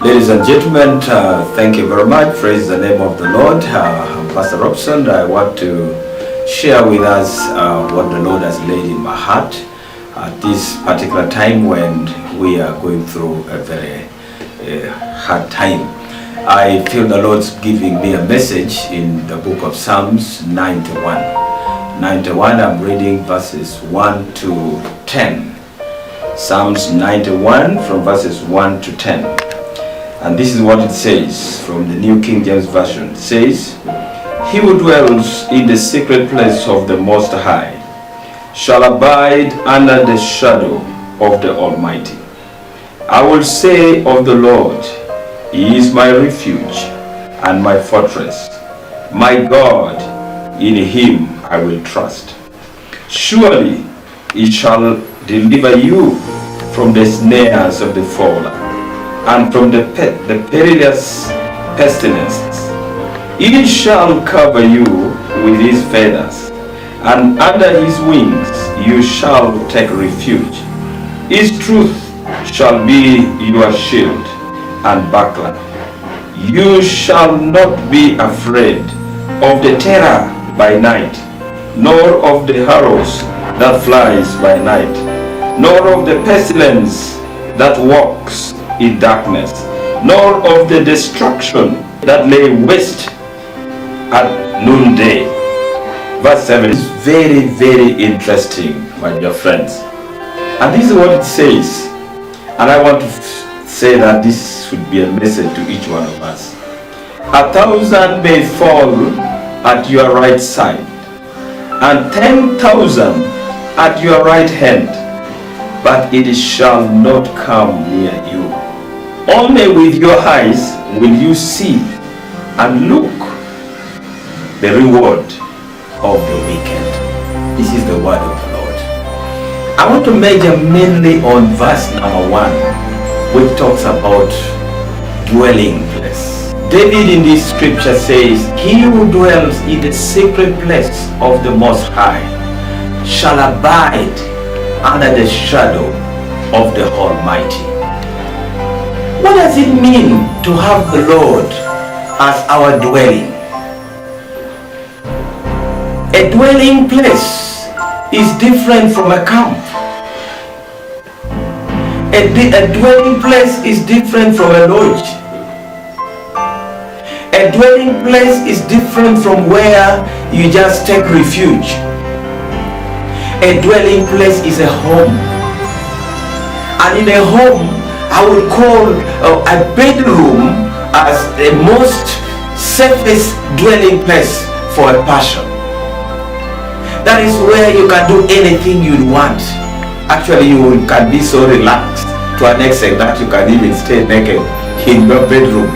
Ladies and gentlemen, thank you very much. Praise the name of the Lord. I'm Pastor Robson. I want to share with us what the Lord has laid in my heart at this particular time when we are going through a very hard time. I feel the Lord's giving me a message in the book of Psalms 91. I'm reading verses 1 to 10. Psalms 91 from verses 1 to 10. And this is what it says from the New King James Version. It says, "He who dwells in the secret place of the Most High shall abide under the shadow of the Almighty. I will say of the Lord, He is my refuge and my fortress. My God, in Him I will trust. Surely He shall deliver you from the snares of the fowler and from the perilous pestilences. He shall cover you with His feathers, and under His wings you shall take refuge. His truth shall be your shield and buckler. You shall not be afraid of the terror by night, nor of the arrows that flies by night, nor of the pestilence that walks in darkness, nor of the destruction that lay waste at noonday." Verse 7 is very, very interesting, my dear friends. And this is what it says. And I want to say that this should be a message to each one of us. 1,000 may fall at your right side, and 10,000 at your right hand, but it shall not come near you. Only with your eyes will you see and look the reward of the wicked. This is the word of the Lord. I want to major mainly on verse number 1, which talks about dwelling place. David in this scripture says, "He who dwells in the secret place of the Most High shall abide under the shadow of the Almighty." What does it mean to have the Lord as our dwelling? A dwelling place is different from a camp. A dwelling place is different from a lodge. A dwelling place is different from where you just take refuge. A dwelling place is a home. And in a home, I would call a bedroom as the most safest dwelling place for a person. That is where you can do anything you want. Actually, you can be so relaxed to an extent that you can even stay naked in your bedroom.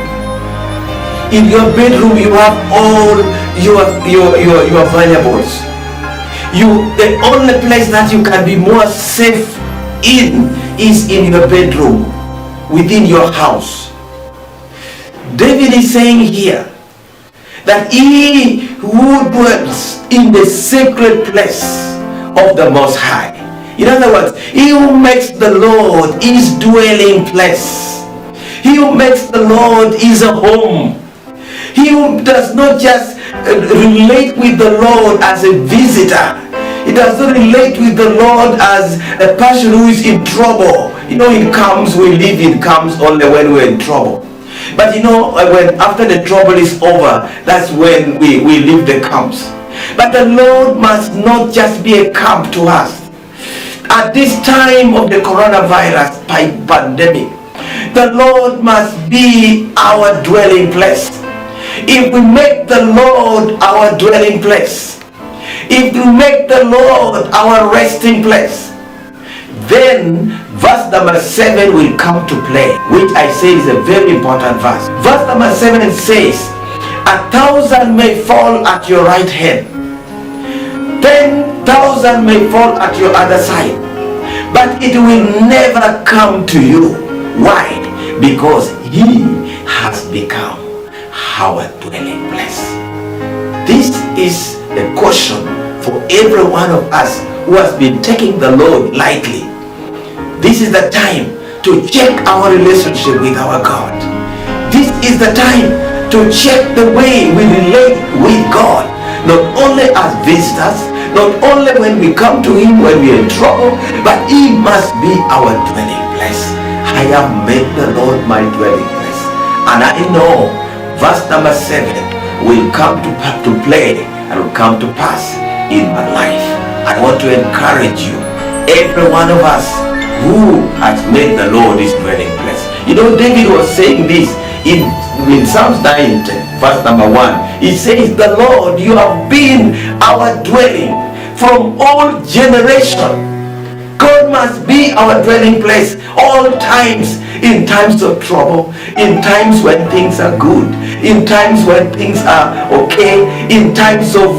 In your bedroom, you have all your valuables. The only place that you can be more safe in is in your bedroom, within your house. David is saying here that he who dwells in the sacred place of the Most High, in other words, he who makes the Lord his dwelling place, he who makes the Lord his home, he who does not just relate with the Lord as a visitor. He does not relate with the Lord as a person who is in trouble. You know, in camps, we live in camps only when we're in trouble. But you know, when after the trouble is over, that's when we leave the camps. But the Lord must not just be a camp to us. At this time of the coronavirus pandemic, the Lord must be our dwelling place. If we make the Lord our dwelling place, if we make the Lord our resting place, then verse number 7 will come to play, which I say is a very important verse. Verse number 7 says, 1,000 may fall at your right hand, 10,000 may fall at your other side, but it will never come to you. Why? Because He has become our dwelling place. This is a caution for every one of us who has been taking the Lord lightly. This is the time to check our relationship with our God. is the time to check the way we relate with God. Not only as visitors, not only when we come to Him when we are in trouble, but He must be our dwelling place. I have made the Lord my dwelling place. And I know verse number 7 will come to play and will come to pass in my life. I want to encourage you, every one of us who has made the Lord his dwelling place. You know, David was saying this in Psalms 9 verse number 1. He says, the Lord, you have been our dwelling from all generation. God must be our dwelling place all times, in times of trouble, in times when things are good, in times when things are okay, in times of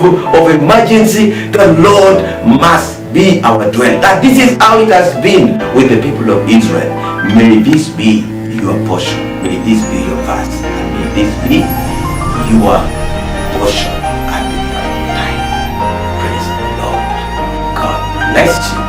emergency. The Lord must be our dwelling. And this is how it has been with the people of Israel. May this be your portion. May this be your verse. And may this be your portion at the right time. Praise the Lord. God bless you.